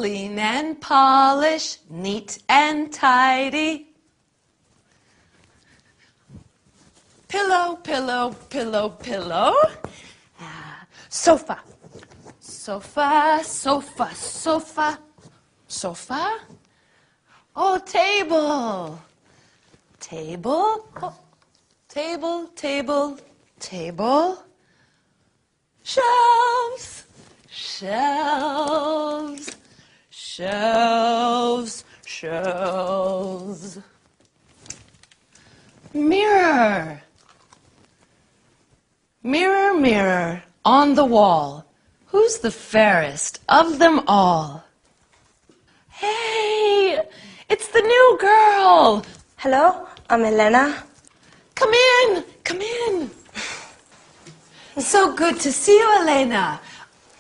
clean and polish, neat and tidy. Pillow, pillow, pillow, pillow. Sofa. Sofa, sofa, sofa, sofa. Oh, table. Table. Oh, table, table, table. Shelves. Shelves. Shelves. Shelves. Mirror. Mirror, mirror on the wall, who's the fairest of them all? Hey, it's the new girl. Hello, I'm Elena. Come in, come in. So good to see you, Elena.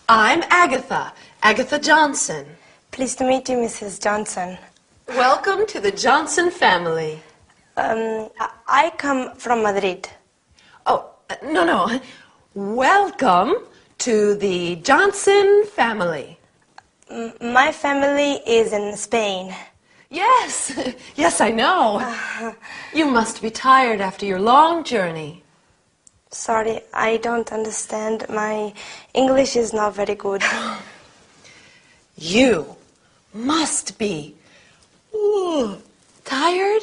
I'm Agatha, Agatha Johnson. Pleased to meet you, Mrs. Johnson. Welcome to the Johnson family. I come from Madrid. Oh, no. Welcome to the Johnson family. My family is in Spain. Yes, yes, I know. You must be tired after your long journey. Sorry, I don't understand. My English is not very good. You must be tired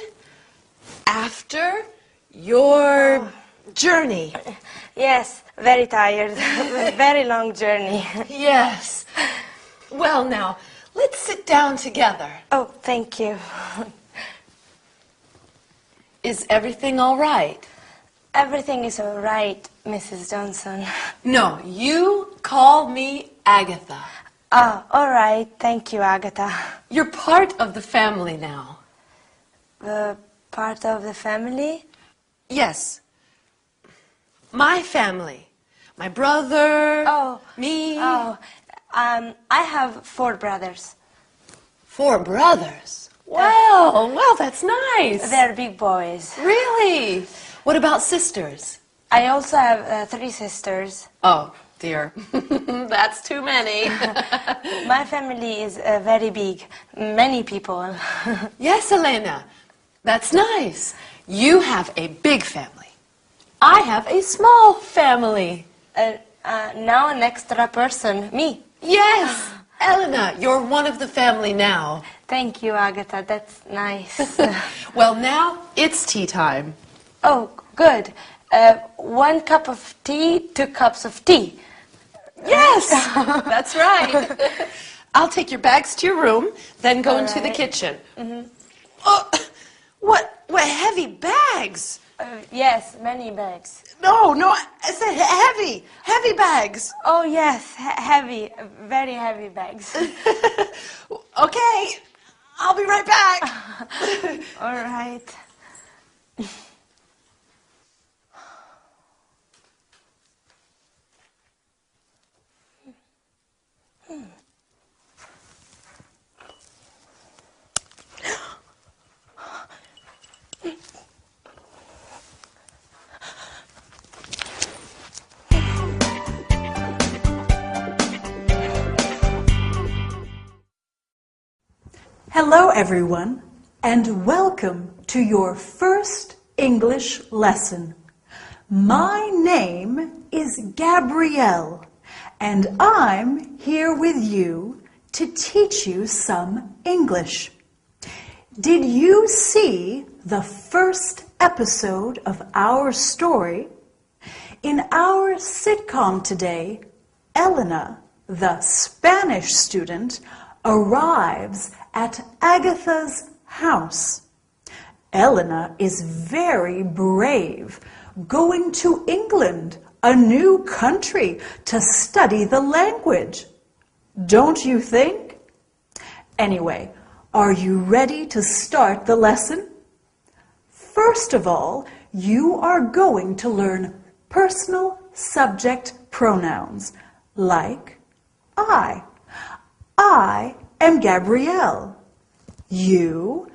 after your journey. Yes, very tired. Very long journey. Yes. Well, now, let's sit down together. Oh, thank you. Is everything all right? Everything is all right, Mrs. Johnson. No, you call me Agatha. Ah, all right. Thank you, Agatha. You're part of the family now. Part of the family? Yes. My family. My brother. Oh. Me. Oh. I have 4 brothers. 4 brothers. Well, that's nice. They're big boys. Really? What about sisters? I also have 3 sisters. Oh, dear. That's too many. My family is very big. Many people. Yes, Elena. That's nice. You have a big family. I have a small family. Now an extra person. Me. Yes. Elena, you're one of the family now. Thank you, Agatha. That's nice. Well, now it's tea time. Oh, good. 1 cup of tea, 2 cups of tea. Yes, that's right. I'll take your bags to your room, then go into the right. kitchen. Mm-hmm. Oh, what heavy bags? Yes, many bags. No, I said heavy bags. Oh, yes, heavy, very heavy bags. Okay, I'll be right back. All right. Hello everyone, and welcome to your first English lesson. My name is Gabrielle, and I'm here with you to teach you some English. Did you see the first episode of our story? In our sitcom today, Elena, the Spanish student, arrives at Agatha's house. Elena is very brave, going to England, a new country, to study the language. Don't you think? Anyway, are you ready to start the lesson? First of all, you are going to learn personal subject pronouns like I. I am Gabrielle. You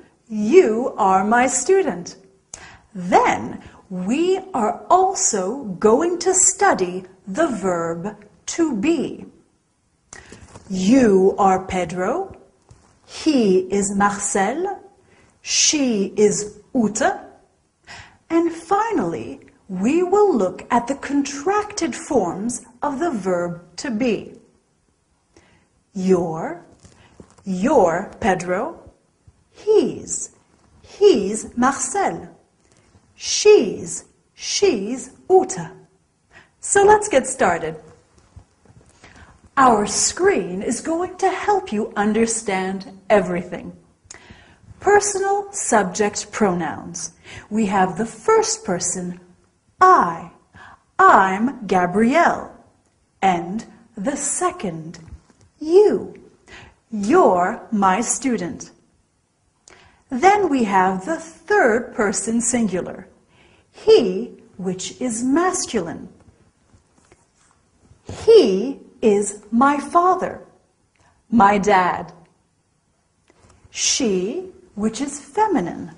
are my student. Then we are also going to study the verb to be. You are Pedro. He is Marcel. She is Ute. And finally, we will look at the contracted forms of the verb to be. Your Pedro. He's Marcel. She's Ute. So let's get started. Our screen is going to help you understand everything. Personal subject pronouns. We have the first person, I. I'm Gabrielle. And the second, you. You're my student. Then we have the third person singular, he, which is masculine. He is my father, my dad. She, which is feminine.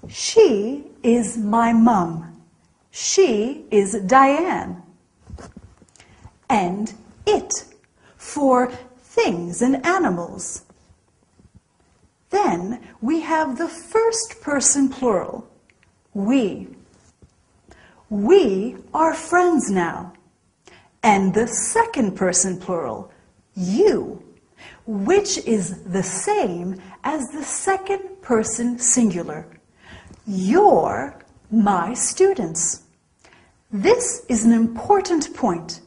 She is my mum. She is Diane. And it, for things and animals. Then we have the first person plural, we. We are friends now. And the second person plural, you, which is the same as the second person singular. You're my students. This is an important point.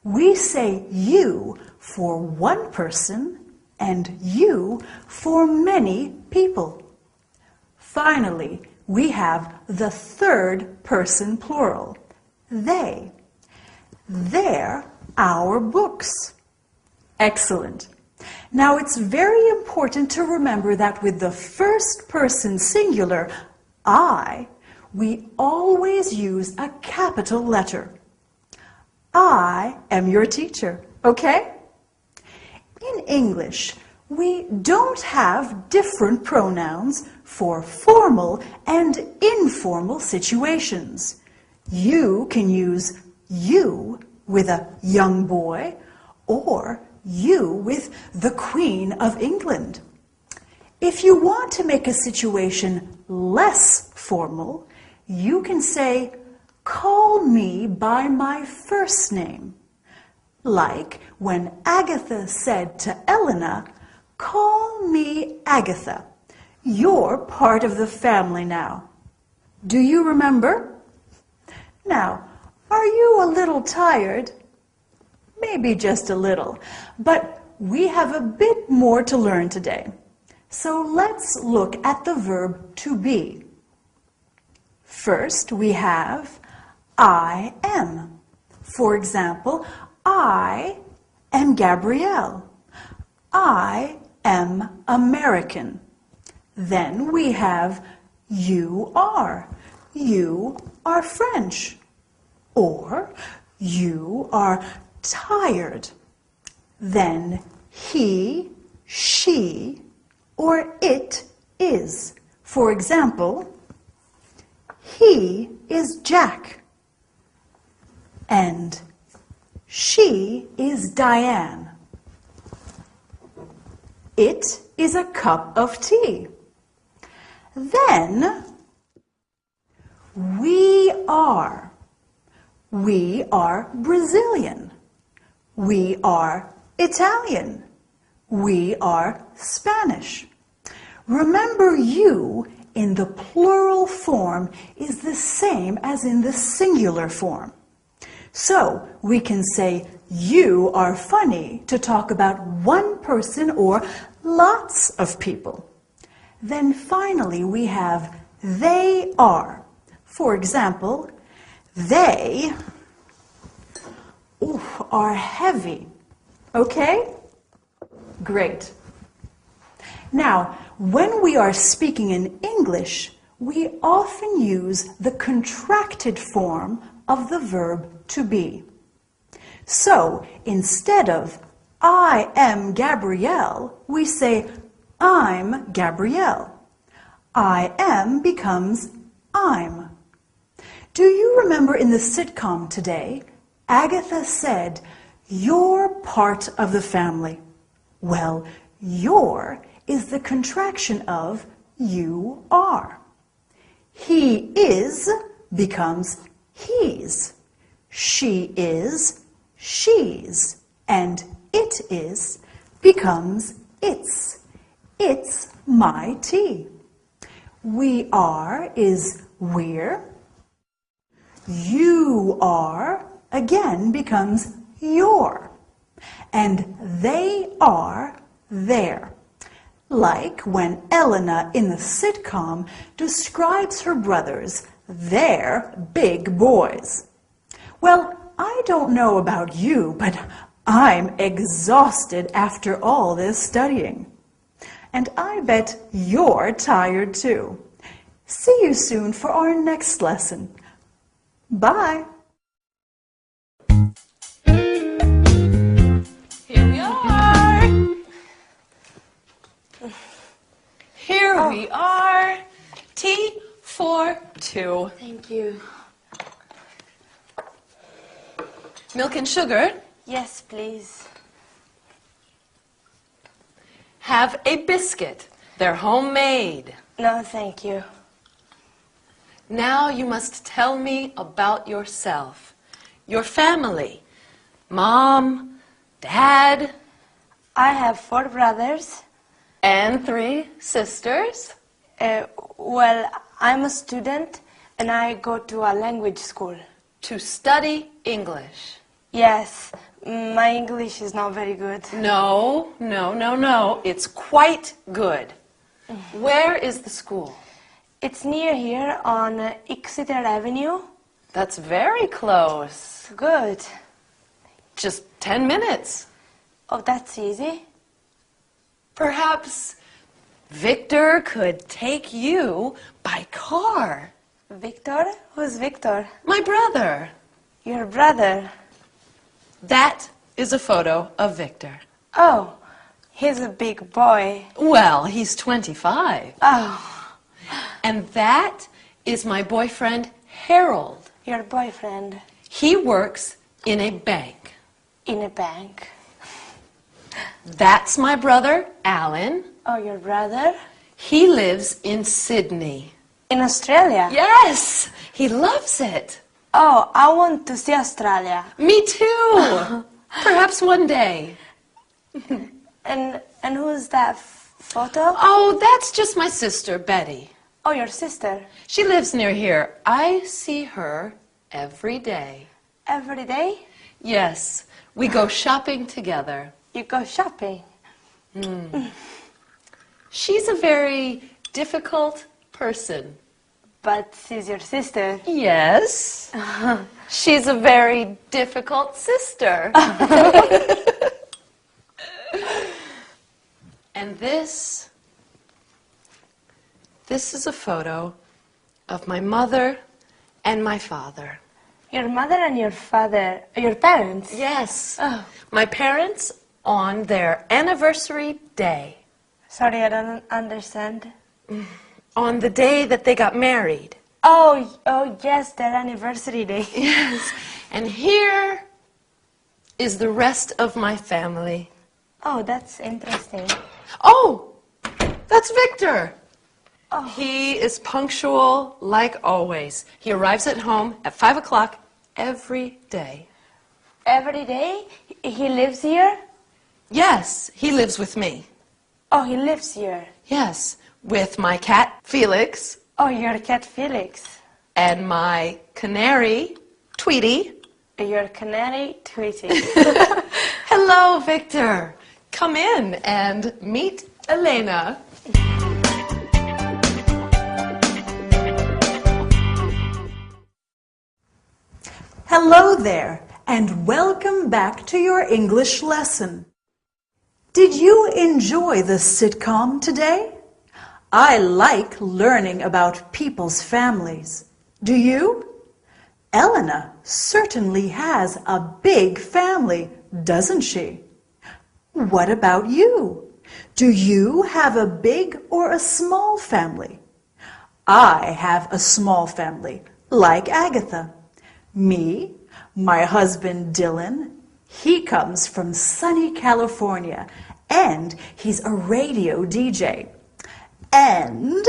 We say you for one person and you for many people. Finally, we have the third person plural, they. They're our books. Excellent. Now it's very important to remember that with the first person singular, I, we always use a capital letter. I am your teacher, okay? In English, we don't have different pronouns for formal and informal situations. You can use you with a young boy or you with the Queen of England. If you want to make a situation less formal, you can say, call me by my first name. Like when Agatha said to Elena, call me Agatha. You're part of the family now. Do you remember? Now, are you a little tired? Maybe just a little, but we have a bit more to learn today. So let's look at the verb to be. First, we have I am. For example, I am Gabrielle. I am American. Then we have you are. You are French. Or you are tired. Then he, she, or it is. For example, he is Jack. And she is Diane. It is a cup of tea. Then we are. We are Brazilian. We are Italian. We are Spanish. Remember, you in the plural form is the same as in the singular form. So we can say you are funny to talk about one person or lots of people. Then finally we have they are. For example, they are heavy. Okay? Great. Now, when we are speaking in English, we often use the contracted form of the verb to be. So, instead of I am Gabrielle, we say I'm Gabrielle. I am becomes I'm. Do you remember in the sitcom today, Agatha said, You're part of the family. Well, your is the contraction of you are. He is becomes he's. She is she's. And it is becomes its. It's my tea. We are is we're. You are again becomes your. And they are their. Like when Elena in the sitcom describes her brothers, they're big boys. Well, I don't know about you, but I'm exhausted after all this studying. And I bet you're tired too. See you soon for our next lesson. Bye. Here we are. Here we are. Tea for two. Thank you. Milk and sugar. Yes, please. Have a biscuit. They're homemade. No, thank you. Now you must tell me about yourself. Your family. Mom, Dad, I have 4 brothers. and 3 sisters. Well, I'm a student and I go to a language school. To study English. Yes, my English is not very good. No. It's quite good. Where is the school? It's near here on Exeter Avenue. That's very close. Good. Just 10 minutes. Oh, that's easy. Perhaps Victor could take you by car. Victor? Who's Victor? My brother. Your brother. That is a photo of Victor. Oh, he's a big boy. Well, he's 25. Oh, And that is my boyfriend, Harold. your boyfriend He works in a bank. in a bank. That's my brother, Alan. Oh, your brother? He lives in Sydney. In Australia? Yes, he loves it. Oh, I want to see Australia. Me too. Perhaps one day. And who's that photo? Oh, that's just my sister, Betty. Oh, your sister. She lives near here. I see her every day. Every day? Yes, we go shopping together. You go shopping. She's a very difficult person. But she's your sister. Yes. She's a very difficult sister. And this is a photo of my mother and my father. Your mother and your father, your parents? Yes. Oh. My parents on their anniversary day. Sorry, I don't understand. On the day that they got married. Oh, yes, their anniversary day. Yes. And here is the rest of my family. Oh, that's interesting. Oh, that's Victor. Oh. He is punctual like always. He arrives at home at 5 o'clock every day. Every day? He lives here? Yes, he lives with me. Oh, he lives here. Yes, with my cat, Felix, Oh, your cat Felix. and my canary, Tweety. Your canary Tweety. Hello, Victor. Come in and meet Elena. Hello there, and welcome back to your English lesson. Did you enjoy the sitcom today? I like learning about people's families. Do you? Elena certainly has a big family, doesn't she? What about you? Do you have a big or a small family? I have a small family, like Agatha. Me, my husband Dylan, He comes from sunny California, and he's a radio DJ. And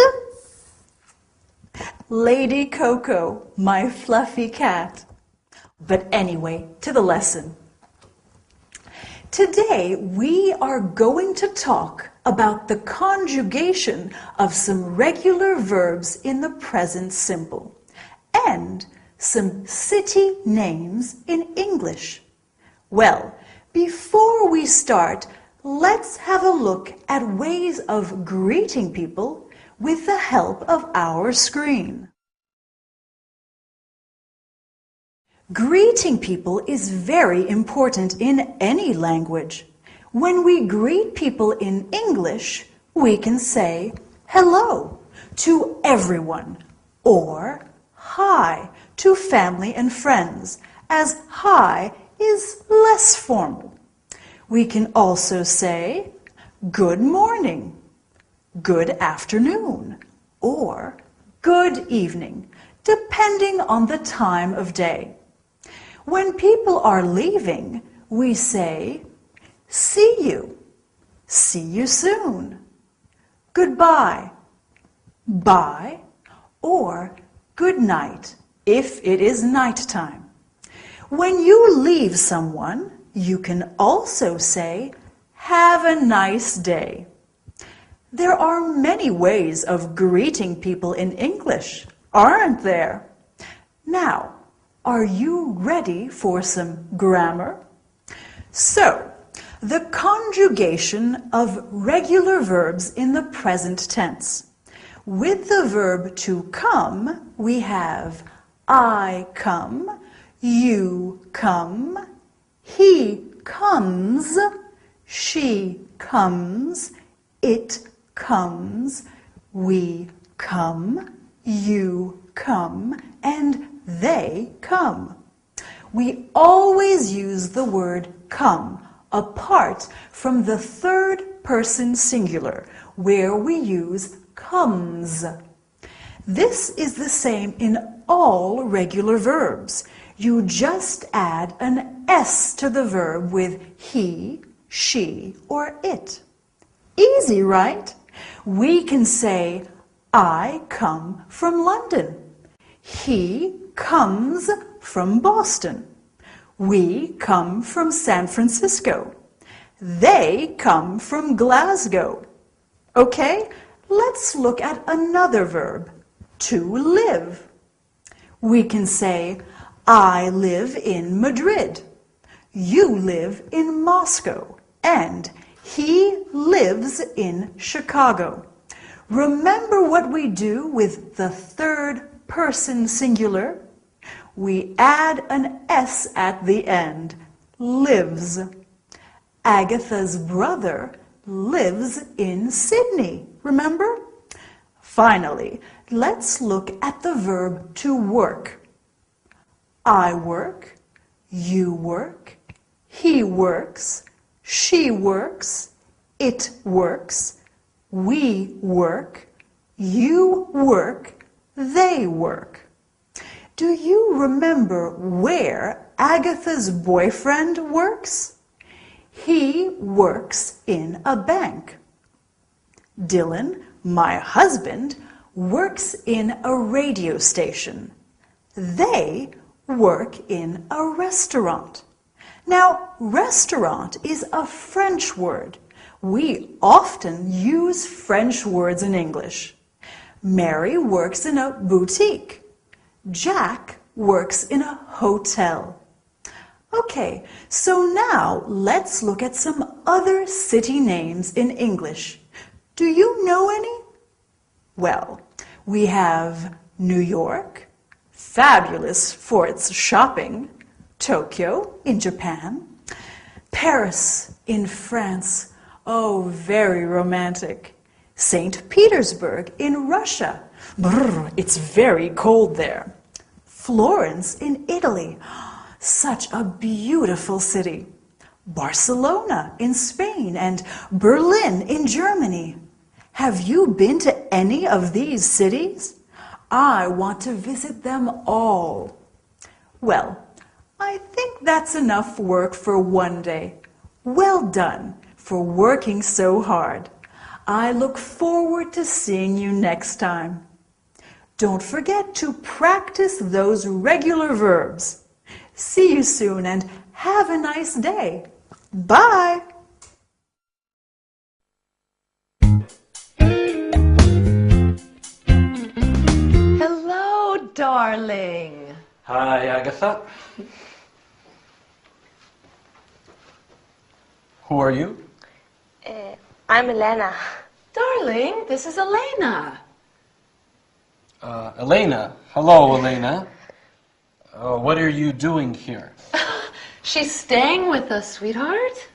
Lady Coco, my fluffy cat. But anyway, to the lesson. Today, we are going to talk about the conjugation of some regular verbs in the present simple and some city names in English. Well, before we start, let's have a look at ways of greeting people with the help of our screen. Greeting people is very important in any language. When we greet people in English, we can say hello to everyone or hi to family and friends, as hi is less formal. We can also say good morning, good afternoon, or good evening, depending on the time of day. When people are leaving, we say, see you soon, goodbye, bye, or good night if it is nighttime. When you leave someone, you can also say, have a nice day. There are many ways of greeting people in English, aren't there? Now, are you ready for some grammar? So, the conjugation of regular verbs in the present tense. With the verb to come, we have I come, you come, he comes, she comes, it comes, we come, you come, and they come. We always use the word come apart from the third person singular, where we use comes. This is the same in all regular verbs. You just add an S to the verb with he, she, or it. Easy, right? We can say, I come from London. He comes from Boston. We come from San Francisco. They come from Glasgow. Okay, let's look at another verb, to live. We can say, I live in Madrid. You live in Moscow. And he lives in Chicago. Remember what we do with the third person singular? We add an S at the end, lives. Agatha's brother lives in Sydney, remember? Finally, let's look at the verb to work. I work, you work, he works, she works, it works, we work, you work, they work. Do you remember where Agatha's boyfriend works? He works in a bank. Dylan, my husband, works in a radio station. They work in a restaurant. Now, restaurant is a French word. We often use French words in English. Mary works in a boutique. Jack works in a hotel. Okay, so now let's look at some other city names in English. Do you know any? Well, we have New York, fabulous for its shopping, Tokyo in Japan, Paris in France, oh, very romantic, St. Petersburg in Russia, brr, it's very cold there, Florence in Italy, such a beautiful city, Barcelona in Spain, and Berlin in Germany. Have you been to any of these cities? I want to visit them all. Well, I think that's enough work for one day. Well done for working so hard. I look forward to seeing you next time. Don't forget to practice those regular verbs. See you soon and have a nice day. Bye! Hello, darling. Hi, Agatha. Who are you? I'm Elena. Darling, this is Elena. Elena. Hello, Elena. What are you doing here? She's staying with us, sweetheart.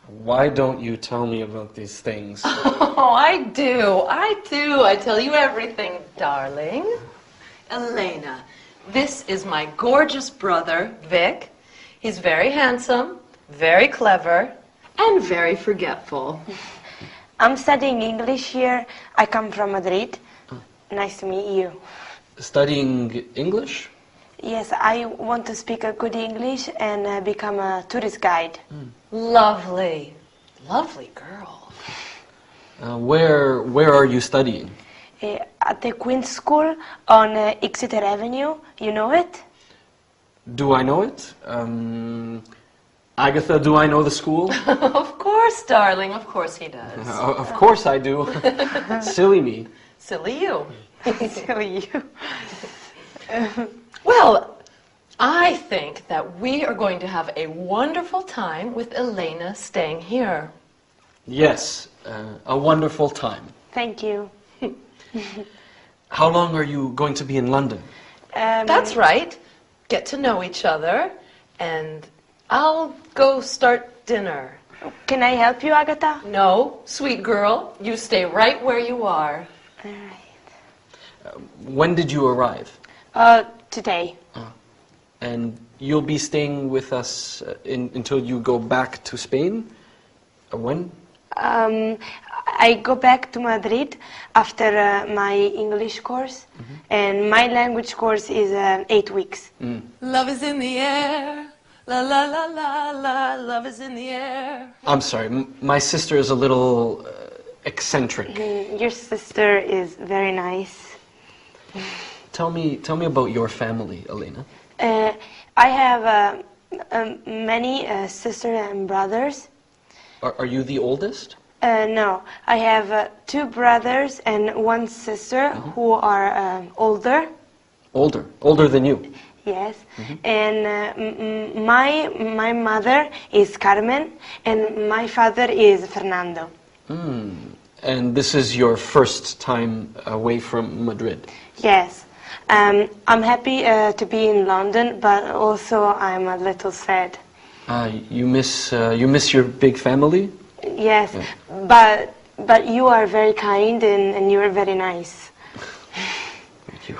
Why don't you tell me about these things? Oh, I do. I tell you everything, darling. Elena, this is my gorgeous brother, Vic. He's very handsome, very clever, and very forgetful. I'm studying English here. I come from Madrid. Nice to meet you. Studying English? Yes, I want to speak a good English and become a tourist guide. Lovely. Lovely girl. Where are you studying? At the Queen's School on Exeter Avenue. You know it? Do I know it? Agatha, do I know the school? Of course, darling. Of course he does. Of course I do. Silly me. Silly you. So you. Well, I think that we are going to have a wonderful time with Elena staying here. Yes, a wonderful time. Thank you. How long are you going to be in London? That's right. Get to know each other, and I'll go start dinner. Can I help you, Agatha? No, sweet girl, you stay right where you are. All right. When did you arrive? Today. And you'll be staying with us until you go back to Spain? When? I go back to Madrid after my English course, and my language course is 8 weeks. Love is in the air. La la la la la. Love is in the air. I'm sorry, my sister is a little eccentric. Your sister is very nice. Tell me about your family, Elena. I have many sisters and brothers. Are you the oldest? No, I have 2 brothers and 1 sister who are older. Older than you? Yes, and my mother is Carmen, and my father is Fernando. And this is your first time away from Madrid? Yes, I'm happy to be in London, but also I'm a little sad. You miss your big family? Yes, but you are very kind and you are very nice. Thank you.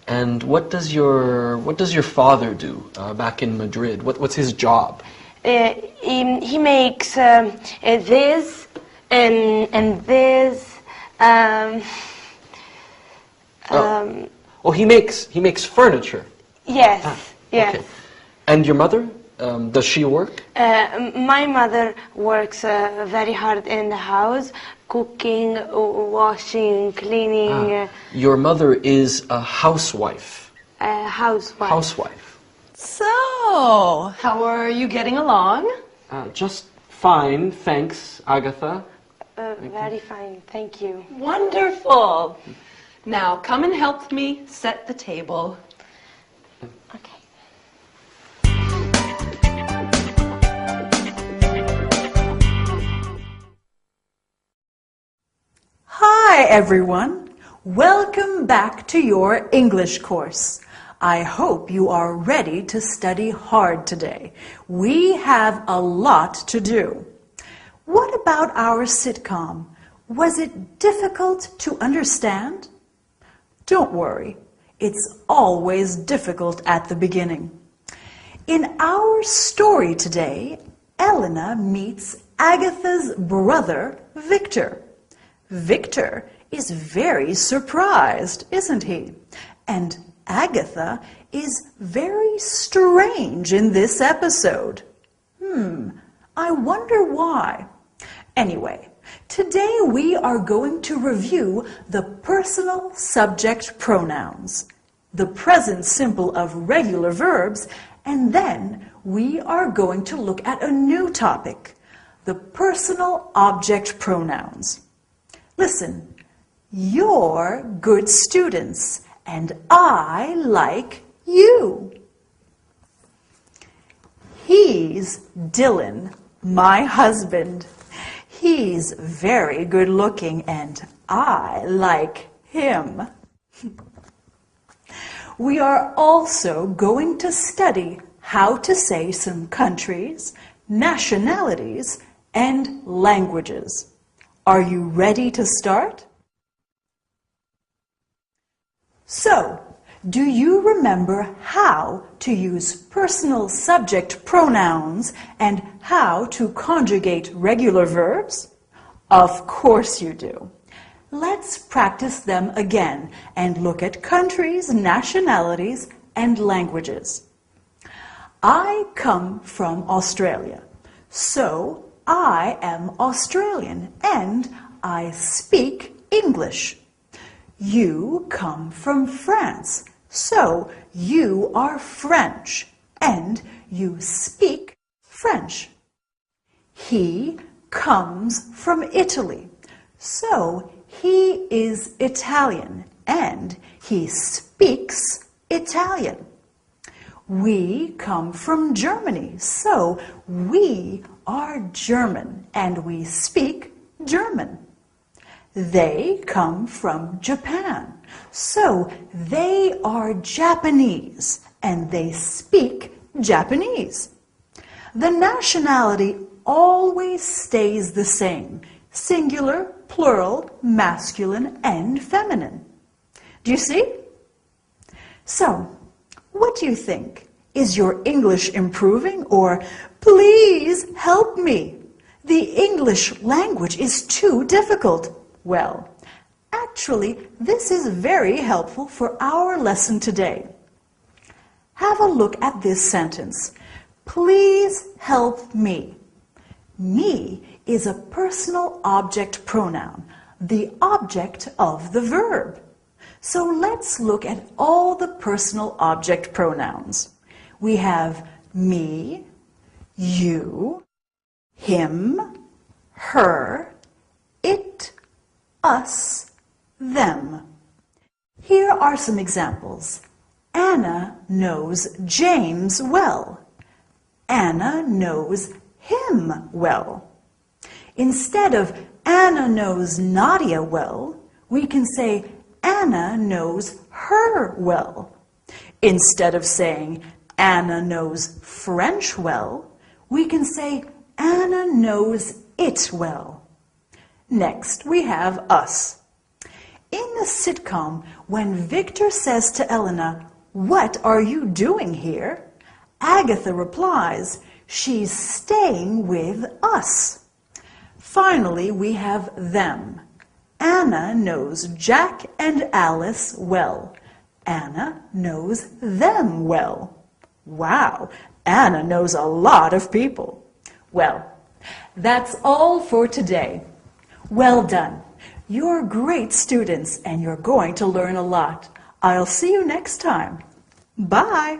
And what does your father do back in Madrid? What's his job? He makes this and this. He makes furniture. Yes, yes. Okay. And your mother? Does she work? My mother works very hard in the house, cooking, washing, cleaning. Your mother is a housewife. Housewife. Housewife. So, how are you getting along? Just fine, thanks, Agatha. Very fine, thank you. Wonderful. Now, come and help me set the table. Okay. Hi, everyone. Welcome back to your English course. I hope you are ready to study hard today. We have a lot to do. What about our sitcom? Was it difficult to understand? Don't worry. It's always difficult at the beginning. In our story today, Elena meets Agatha's brother, Victor. Victor is very surprised, isn't he? And Agatha is very strange in this episode. I wonder why. Anyway, today we are going to review the personal subject pronouns, the present simple of regular verbs, and then we are going to look at a new topic, the personal object pronouns. Listen, you're good students, and I like you. He's Dylan, my husband. He's very good looking, and I like him. We are also going to study how to say some countries, nationalities, and languages. Are you ready to start? So, do you remember how to use personal subject pronouns and how to conjugate regular verbs? Of course you do. Let's practice them again and look at countries, nationalities, and languages. I come from Australia, so I am Australian and I speak English. You come from France, so you are French and you speak French. He comes from Italy, so he is Italian and he speaks Italian. We come from Germany, so we are German and we speak German. They come from Japan, so they are Japanese and they speak Japanese. The nationality always stays the same, singular, plural, masculine, and feminine. Do you see? So, what do you think? Is your English improving, or please help me? The English language is too difficult. Well, actually, this is very helpful for our lesson today. Have a look at this sentence. Please help me. Me is a personal object pronoun, the object of the verb. So let's look at all the personal object pronouns. We have me, you, him, her, it, us, them. Here are some examples. Anna knows James well. Anna knows him well. Instead of Anna knows Nadia well, we can say Anna knows her well. Instead of saying Anna knows French well, we can say Anna knows it well. Next, we have us. In the sitcom, when Victor says to Elena, "What are you doing here?" Agatha replies, "She's staying with us." Finally, we have them. Anna knows Jack and Alice well. Anna knows them well. Wow, Anna knows a lot of people. Well, that's all for today. Well done. You're great students and you're going to learn a lot. I'll see you next time. Bye.